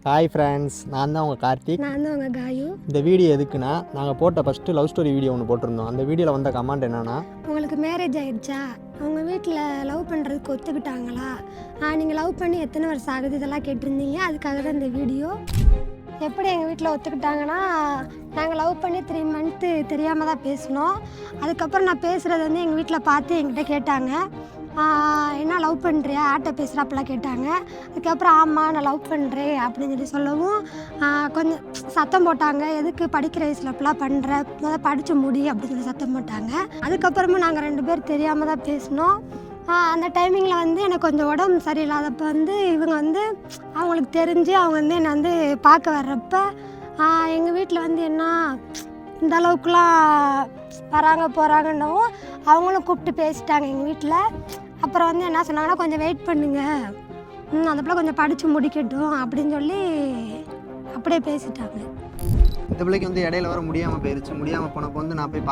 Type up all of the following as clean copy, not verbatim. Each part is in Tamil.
ஹாய் ஃப்ரெண்ட்ஸ், நான் தான் உங்கள் கார்த்திக். நான் தான் உங்கள் காயு. இந்த வீடியோ எதுக்குன்னா, நாங்கள் போட்ட ஃபஸ்ட்டு லவ் ஸ்டோரி வீடியோ ஒன்று போட்டிருந்தோம். அந்த வீடியோவில் வந்த கமெண்ட் என்னென்னா, உங்களுக்கு மேரேஜ் ஆயிடுச்சா, அவங்க வீட்டில் லவ் பண்ணுறதுக்கு ஒத்துக்கிட்டாங்களா, நீங்கள் லவ் பண்ணி எத்தனை வருஷம் ஆகுது, இதெல்லாம் கேட்டிருந்தீங்க. அதுக்காக தான் இந்த வீடியோ. எப்படி எங்கள் வீட்டில் ஒத்துக்கிட்டாங்கன்னா, நாங்கள் லவ் பண்ணி 3 மந்த்து தெரியாமல் தான் பேசினோம். அதுக்கப்புறம் நான் பேசுகிறது வந்து எங்கள் வீட்டில் பார்த்து என்கிட்ட கேட்டாங்க, என்ன லவ் பண்ணுறியா, ஆட்டை பேசுகிறாப்பெல்லாம் கேட்டாங்க. அதுக்கப்புறம் ஆமாம் நான் லவ் பண்ணுறேன் அப்படின்னு சொல்லவும் கொஞ்சம் சத்தம் போட்டாங்க. எதுக்கு படிக்கிற வயசில் அப்பெல்லாம் பண்ணுற, முதல்ல படித்து முடி அப்படின்னு சத்தம் போட்டாங்க. அதுக்கப்புறமும் நாங்கள் 2 பேர் தெரியாமல் தான் பேசினோம். அந்த டைமிங்கில் வந்து எனக்கு கொஞ்சம் உடம்பு சரியில்லாதப்போ வந்து இவங்க வந்து அவங்களுக்கு தெரிஞ்சு அவங்க வந்து என்னை வந்து பார்க்க வர்றப்ப எங்கள் வீட்டில் வந்து என்ன இந்த அளவுக்குலாம் வராங்க போகிறாங்கன்னவும் அவங்களும் கூப்பிட்டு பேசிட்டாங்க எங்கள் வீட்டில். அப்புறம் வந்து என்ன சொன்னாங்கன்னா, கொஞ்சம் வெயிட் பண்ணுங்க, அந்த பிள்ளை கொஞ்சம் படித்து முடிக்கட்டும் அப்படின்னு சொல்லி அப்படியே பேசிட்டாங்க. இந்த பிள்ளைக்கு வந்து இடையில வர முடியாமல் போயிடுச்சு. முடியாமல் போனப்போ வந்து நான் போய்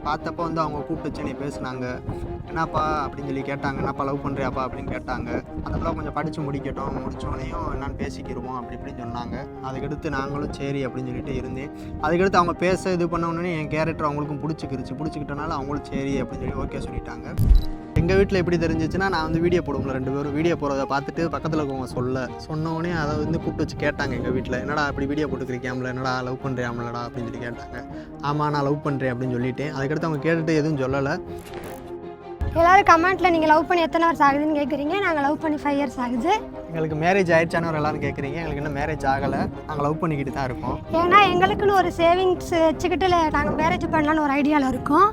பார்த்தப்போ வந்து அவங்க கூப்பிட்டு நீ பேசுனாங்க. என்னப்பா அப்படின்னு சொல்லி கேட்டாங்க, என்னப்பா லவ் பண்ணுறியாப்பா அப்படின்னு கேட்டாங்க. அந்த பிள்ளை கொஞ்சம் படித்து முடிக்கட்டும், முடித்தோடனையும் என்னன்னு பேசிக்கிடுவோம் அப்படி இப்படின்னு சொன்னாங்க. அதுக்கடுத்து நாங்களும் சரி அப்படின்னு சொல்லிட்டு இருந்தேன். அதுக்கடுத்து அவங்க பேச இது பண்ண உடனே என் கேரக்டர் அவங்களுக்கும் பிடிச்சிக்கிட்டனால அவங்களும் சரி அப்படின்னு சொல்லி ஓகே சொல்லிட்டாங்க. எங்கள் வீட்டில் எப்படி தெரிஞ்சிச்சுன்னா, நான் வந்து வீடியோ போடுவோம்ல, 2 பேரும் வீடியோ போடுறத பார்த்துட்டு பக்கத்தில் இருக்கவங்க சொன்னோடனே அதை வந்து கூப்பிட்டு வச்சு கேட்டாங்க எங்கள் வீட்டில், என்னடா இப்படி வீடியோ போட்டுக்கிறீக்காமல, என்னடா லவ் பண்ணுறியாமலடா அப்படின்னு சொல்லி கேட்டாங்க. ஆமாம் நான் லவ் பண்ணுறேன் அப்படின்னு சொல்லிட்டேன். அதுக்கடுத்து அவங்க கேட்டுட்டு எதுவும் சொல்லலை. எல்லோரும் கமெண்ட்டில் நீங்கள் லவ் பண்ணி எத்தனை வருஷம் ஆகுதுன்னு கேட்குறீங்க. நாங்கள் லவ் பண்ணி 5 years ஆகுது. எங்களுக்கு மேரேஜ் ஆயிடுச்சானு எல்லோரும் கேட்குறீங்க. எங்களுக்கு இன்னும் மேரேஜ் ஆகலை, நாங்கள் லவ் பண்ணிக்கிட்டு தான் இருக்கோம். ஏன்னா எங்களுக்குன்னு ஒரு சேவிங்ஸ் வச்சுக்கிட்டு நாங்கள் மேரேஜ் பண்ணலான்னு ஒரு ஐடியாவில் இருக்கோம்.